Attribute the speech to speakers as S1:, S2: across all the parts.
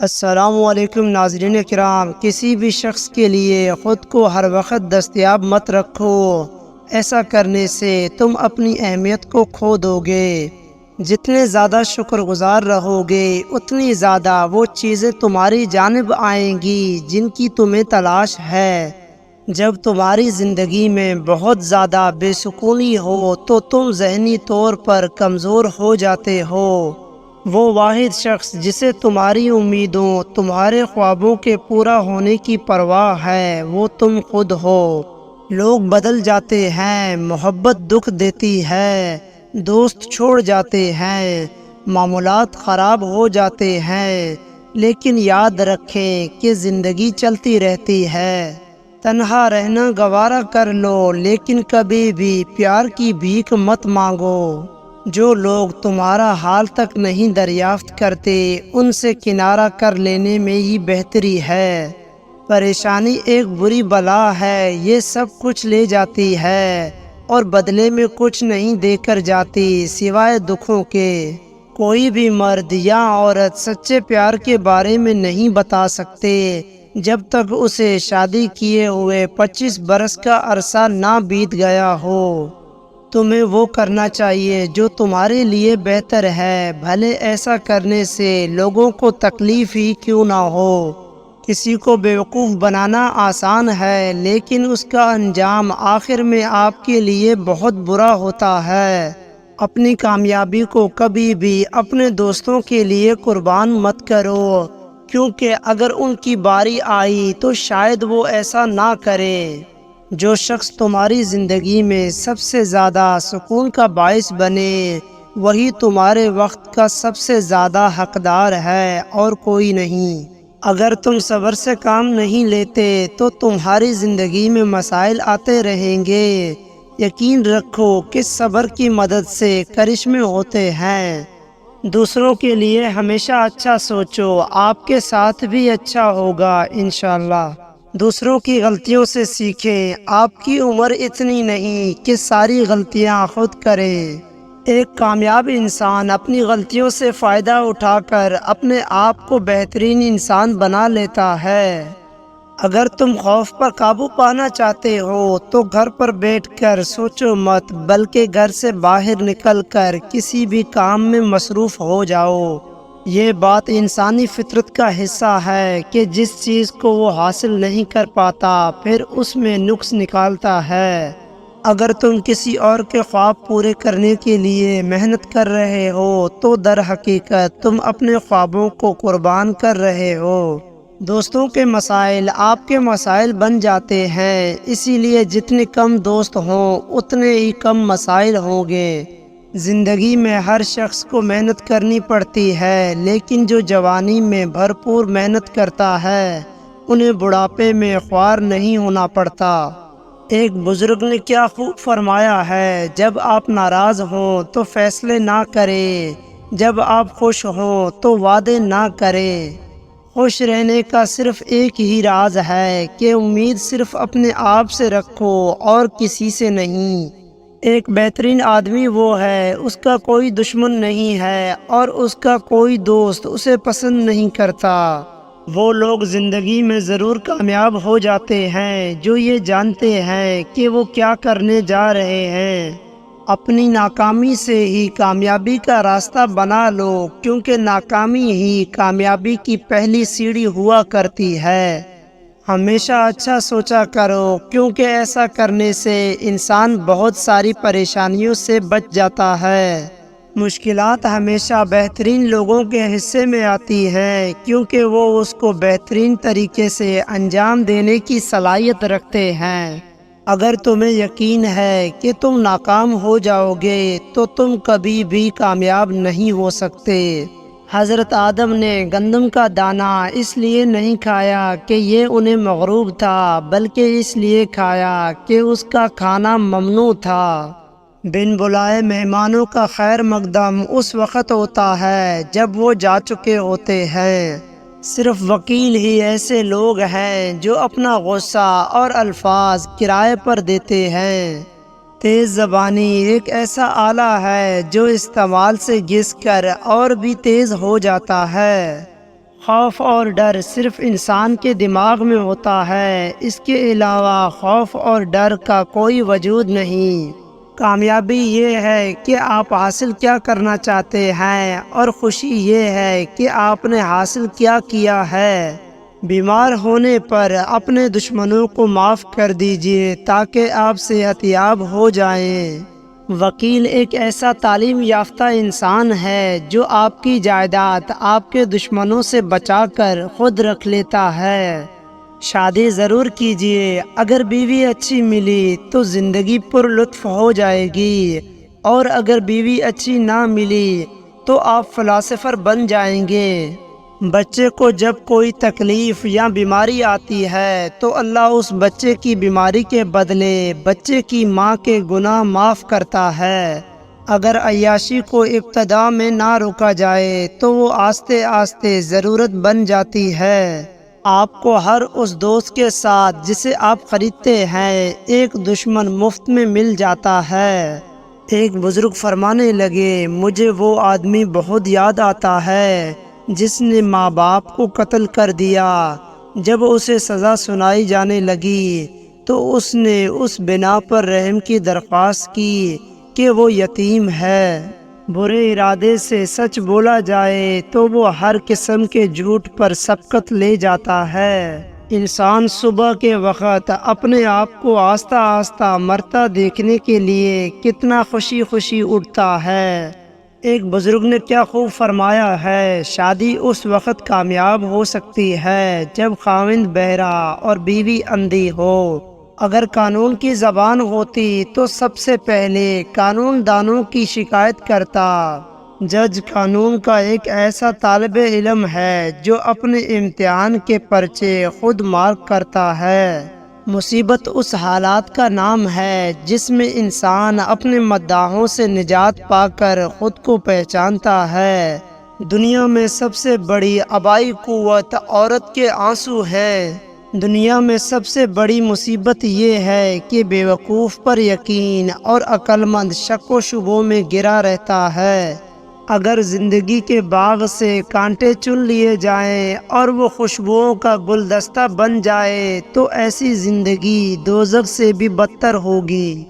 S1: السلام علیکم ناظرین کرام، کسی بھی شخص کے لیے خود کو ہر وقت دستیاب مت رکھو۔ ایسا کرنے سے تم اپنی اہمیت کو کھو دو گے۔ جتنے زیادہ شکر گزار رہو گے اتنی زیادہ وہ چیزیں تمہاری جانب آئیں گی جن کی تمہیں تلاش ہے۔ جب تمہاری زندگی میں بہت زیادہ بے سکونی ہو تو تم ذہنی طور پر کمزور ہو جاتے ہو۔ وہ واحد شخص جسے تمہاری امیدوں، تمہارے خوابوں کے پورا ہونے کی پرواہ ہے، وہ تم خود ہو۔ لوگ بدل جاتے ہیں، محبت دکھ دیتی ہے، دوست چھوڑ جاتے ہیں، معاملات خراب ہو جاتے ہیں، لیکن یاد رکھیں کہ زندگی چلتی رہتی ہے۔ تنہا رہنا گوارا کر لو، لیکن کبھی بھی پیار کی بھیک مت مانگو۔ جو لوگ تمہارا حال تک نہیں دریافت کرتے ان سے کنارہ کر لینے میں ہی بہتری ہے۔ پریشانی ایک بری بلا ہے، یہ سب کچھ لے جاتی ہے اور بدلے میں کچھ نہیں دے کر جاتی سوائے دکھوں کے۔ کوئی بھی مرد یا عورت سچے پیار کے بارے میں نہیں بتا سکتے جب تک اسے شادی کیے ہوئے 25 برس کا عرصہ نہ بیت گیا ہو۔ تمہیں وہ کرنا چاہیے جو تمہارے لیے بہتر ہے، بھلے ایسا کرنے سے لوگوں کو تکلیف ہی کیوں نہ ہو۔ کسی کو بیوقوف بنانا آسان ہے، لیکن اس کا انجام آخر میں آپ کے لیے بہت برا ہوتا ہے۔ اپنی کامیابی کو کبھی بھی اپنے دوستوں کے لیے قربان مت کرو، کیونکہ اگر ان کی باری آئی تو شاید وہ ایسا نہ کریں۔ جو شخص تمہاری زندگی میں سب سے زیادہ سکون کا باعث بنے وہی تمہارے وقت کا سب سے زیادہ حقدار ہے اور کوئی نہیں۔ اگر تم صبر سے کام نہیں لیتے تو تمہاری زندگی میں مسائل آتے رہیں گے۔ یقین رکھو کہ صبر کی مدد سے کرشمے ہوتے ہیں۔ دوسروں کے لیے ہمیشہ اچھا سوچو، آپ کے ساتھ بھی اچھا ہوگا انشاءاللہ۔ دوسروں کی غلطیوں سے سیکھیں، آپ کی عمر اتنی نہیں کہ ساری غلطیاں خود کریں۔ ایک کامیاب انسان اپنی غلطیوں سے فائدہ اٹھا کر اپنے آپ کو بہترین انسان بنا لیتا ہے۔ اگر تم خوف پر قابو پانا چاہتے ہو تو گھر پر بیٹھ کر سوچو مت، بلکہ گھر سے باہر نکل کر کسی بھی کام میں مصروف ہو جاؤ۔ یہ بات انسانی فطرت کا حصہ ہے کہ جس چیز کو وہ حاصل نہیں کر پاتا پھر اس میں نقص نکالتا ہے۔ اگر تم کسی اور کے خواب پورے کرنے کے لیے محنت کر رہے ہو تو در حقیقت تم اپنے خوابوں کو قربان کر رہے ہو۔ دوستوں کے مسائل آپ کے مسائل بن جاتے ہیں، اسی لیے جتنے کم دوست ہوں اتنے ہی کم مسائل ہوں گے۔ زندگی میں ہر شخص کو محنت کرنی پڑتی ہے، لیکن جو جوانی میں بھرپور محنت کرتا ہے انہیں بڑھاپے میں خوار نہیں ہونا پڑتا۔ ایک بزرگ نے کیا خوب فرمایا ہے، جب آپ ناراض ہوں تو فیصلے نہ کریں، جب آپ خوش ہوں تو وعدے نہ کریں۔ خوش رہنے کا صرف ایک ہی راز ہے کہ امید صرف اپنے آپ سے رکھو اور کسی سے نہیں۔ ایک بہترین آدمی وہ ہے اس کا کوئی دشمن نہیں ہے اور اس کا کوئی دوست اسے پسند نہیں کرتا۔ وہ لوگ زندگی میں ضرور کامیاب ہو جاتے ہیں جو یہ جانتے ہیں کہ وہ کیا کرنے جا رہے ہیں۔ اپنی ناکامی سے ہی کامیابی کا راستہ بنا لو، کیونکہ ناکامی ہی کامیابی کی پہلی سیڑھی ہوا کرتی ہے۔ ہمیشہ اچھا سوچا کرو، کیونکہ ایسا کرنے سے انسان بہت ساری پریشانیوں سے بچ جاتا ہے۔ مشکلات ہمیشہ بہترین لوگوں کے حصے میں آتی ہیں، کیونکہ وہ اس کو بہترین طریقے سے انجام دینے کی صلاحیت رکھتے ہیں۔ اگر تمہیں یقین ہے کہ تم ناکام ہو جاؤ گے تو تم کبھی بھی کامیاب نہیں ہو سکتے۔ حضرت آدم نے گندم کا دانہ اس لیے نہیں کھایا کہ یہ انہیں مغروب تھا، بلکہ اس لیے کھایا کہ اس کا کھانا ممنوع تھا۔ بن بلائے مہمانوں کا خیر مقدم اس وقت ہوتا ہے جب وہ جا چکے ہوتے ہیں۔ صرف وکیل ہی ایسے لوگ ہیں جو اپنا غصہ اور الفاظ کرائے پر دیتے ہیں۔ تیز زبانی ایک ایسا آلہ ہے جو استعمال سے گھس کر اور بھی تیز ہو جاتا ہے۔ خوف اور ڈر صرف انسان کے دماغ میں ہوتا ہے، اس کے علاوہ خوف اور ڈر کا کوئی وجود نہیں۔ کامیابی یہ ہے کہ آپ حاصل کیا کرنا چاہتے ہیں، اور خوشی یہ ہے کہ آپ نے حاصل کیا کیا ہے۔ بیمار ہونے پر اپنے دشمنوں کو معاف کر دیجیے تاکہ آپ صحت یاب ہو جائیں۔ وکیل ایک ایسا تعلیم یافتہ انسان ہے جو آپ کی جائیداد آپ کے دشمنوں سے بچا کر خود رکھ لیتا ہے۔ شادی ضرور کیجیے، اگر بیوی اچھی ملی تو زندگی پر لطف ہو جائے گی، اور اگر بیوی اچھی نہ ملی تو آپ فلاسفر بن جائیں گے۔ بچے کو جب کوئی تکلیف یا بیماری آتی ہے تو اللہ اس بچے کی بیماری کے بدلے بچے کی ماں کے گناہ معاف کرتا ہے۔ اگر عیاشی کو ابتدا میں نہ روکا جائے تو وہ آہستہ آہستہ ضرورت بن جاتی ہے۔ آپ کو ہر اس دوست کے ساتھ جسے آپ خریدتے ہیں ایک دشمن مفت میں مل جاتا ہے۔ ایک بزرگ فرمانے لگے، مجھے وہ آدمی بہت یاد آتا ہے جس نے ماں باپ کو قتل کر دیا۔ جب اسے سزا سنائی جانے لگی تو اس نے اس بنا پر رحم کی درخواست کی کہ وہ یتیم ہے۔ برے ارادے سے سچ بولا جائے تو وہ ہر قسم کے جھوٹ پر سبقت لے جاتا ہے۔ انسان صبح کے وقت اپنے آپ کو آہستہ آہستہ مرتا دیکھنے کے لیے کتنا خوشی خوشی اٹھتا ہے۔ ایک بزرگ نے کیا خوب فرمایا ہے، شادی اس وقت کامیاب ہو سکتی ہے جب خاوند بہرا اور بیوی اندھی ہو۔ اگر قانون کی زبان ہوتی تو سب سے پہلے قانون دانوں کی شکایت کرتا۔ جج قانون کا ایک ایسا طالب علم ہے جو اپنے امتحان کے پرچے خود مارک کرتا ہے۔ مصیبت اس حالات کا نام ہے جس میں انسان اپنے مداحوں سے نجات پا کر خود کو پہچانتا ہے۔ دنیا میں سب سے بڑی آبائی قوت عورت کے آنسو ہیں۔ دنیا میں سب سے بڑی مصیبت یہ ہے کہ بیوقوف پر یقین اور عقل مند شک و شبوں میں گرا رہتا ہے۔ اگر زندگی کے باغ سے کانٹے چن لیے جائیں اور وہ خوشبوؤں کا گلدستہ بن جائے تو ایسی زندگی دوزخ سے بھی بدتر ہوگی۔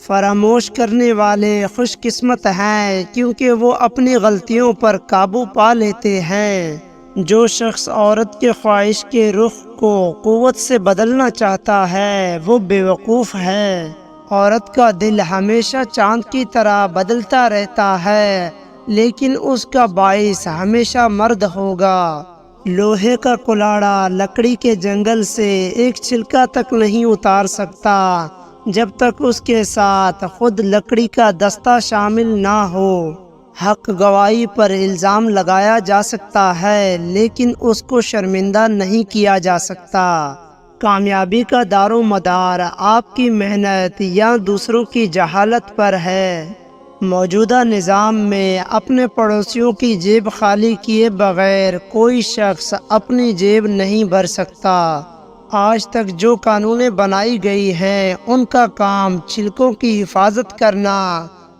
S1: فراموش کرنے والے خوش قسمت ہیں کیونکہ وہ اپنی غلطیوں پر قابو پا لیتے ہیں۔ جو شخص عورت کے خواہش کے رخ کو قوت سے بدلنا چاہتا ہے وہ بیوقوف ہے۔ عورت کا دل ہمیشہ چاند کی طرح بدلتا رہتا ہے، لیکن اس کا باعث ہمیشہ مرد ہوگا۔ لوہے کا کلاڑا لکڑی کے جنگل سے ایک چھلکا تک نہیں اتار سکتا جب تک اس کے ساتھ خود لکڑی کا دستہ شامل نہ ہو۔ حق گواہی پر الزام لگایا جا سکتا ہے لیکن اس کو شرمندہ نہیں کیا جا سکتا۔ کامیابی کا دار و مدار آپ کی محنت یا دوسروں کی جہالت پر ہے۔ موجودہ نظام میں اپنے پڑوسیوں کی جیب خالی کیے بغیر کوئی شخص اپنی جیب نہیں بھر سکتا۔ آج تک جو قانونیں بنائی گئی ہیں ان کا کام چھلکوں کی حفاظت کرنا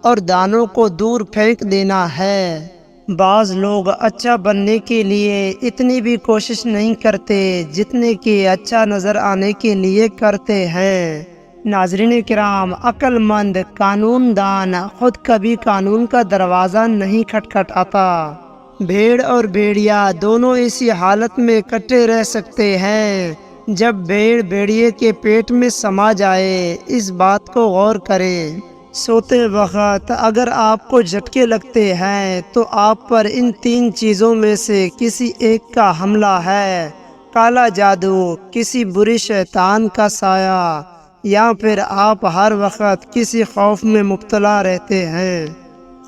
S1: اور دانوں کو دور پھینک دینا ہے۔ بعض لوگ اچھا بننے کے لیے اتنی بھی کوشش نہیں کرتے جتنے کہ اچھا نظر آنے کے لیے کرتے ہیں۔ ناظرین کرام، عقل مند قانون دان خود کبھی قانون کا دروازہ نہیں کھٹکھٹاتا۔ بھیڑ اور بھیڑیا دونوں اسی حالت میں کٹے رہ سکتے ہیں جب بھیڑ بھیڑیے کے پیٹ میں سما جائے۔ اس بات کو غور کریں۔ سوتے وقت اگر آپ کو جھٹکے لگتے ہیں تو آپ پر ان تین چیزوں میں سے کسی ایک کا حملہ ہے: کالا جادو، کسی بری شیطان کا سایہ، یا پھر آپ ہر وقت کسی خوف میں مبتلا رہتے ہیں۔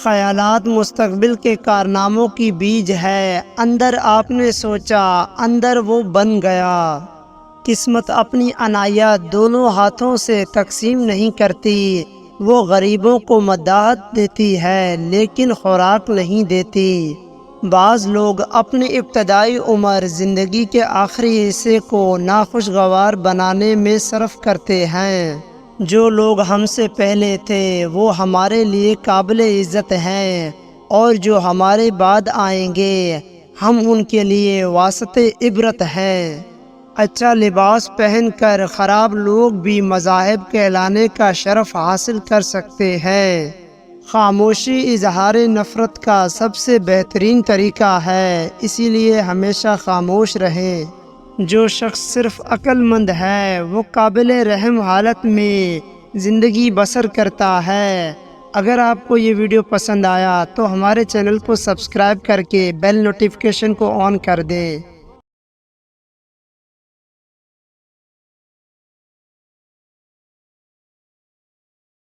S1: خیالات مستقبل کے کارناموں کی بیج ہے۔ اندر آپ نے سوچا، اندر وہ بن گیا۔ قسمت اپنی عنایات دونوں ہاتھوں سے تقسیم نہیں کرتی۔ وہ غریبوں کو مداحت دیتی ہے لیکن خوراک نہیں دیتی۔ بعض لوگ اپنی ابتدائی عمر زندگی کے آخری حصے کو ناخوشگوار بنانے میں صرف کرتے ہیں۔ جو لوگ ہم سے پہلے تھے وہ ہمارے لیے قابل عزت ہیں، اور جو ہمارے بعد آئیں گے ہم ان کے لیے واسطے عبرت ہیں۔ اچھا لباس پہن کر خراب لوگ بھی مذاہب کہلانے کا شرف حاصل کر سکتے ہیں۔ خاموشی اظہار نفرت کا سب سے بہترین طریقہ ہے، اسی لیے ہمیشہ خاموش رہیں۔ جو شخص صرف عقل مند ہے وہ قابل رحم حالت میں زندگی بسر کرتا ہے۔ اگر آپ کو یہ ویڈیو پسند آیا تو ہمارے چینل کو سبسکرائب کر کے بیل نوٹیفیکیشن کو آن کر دیں۔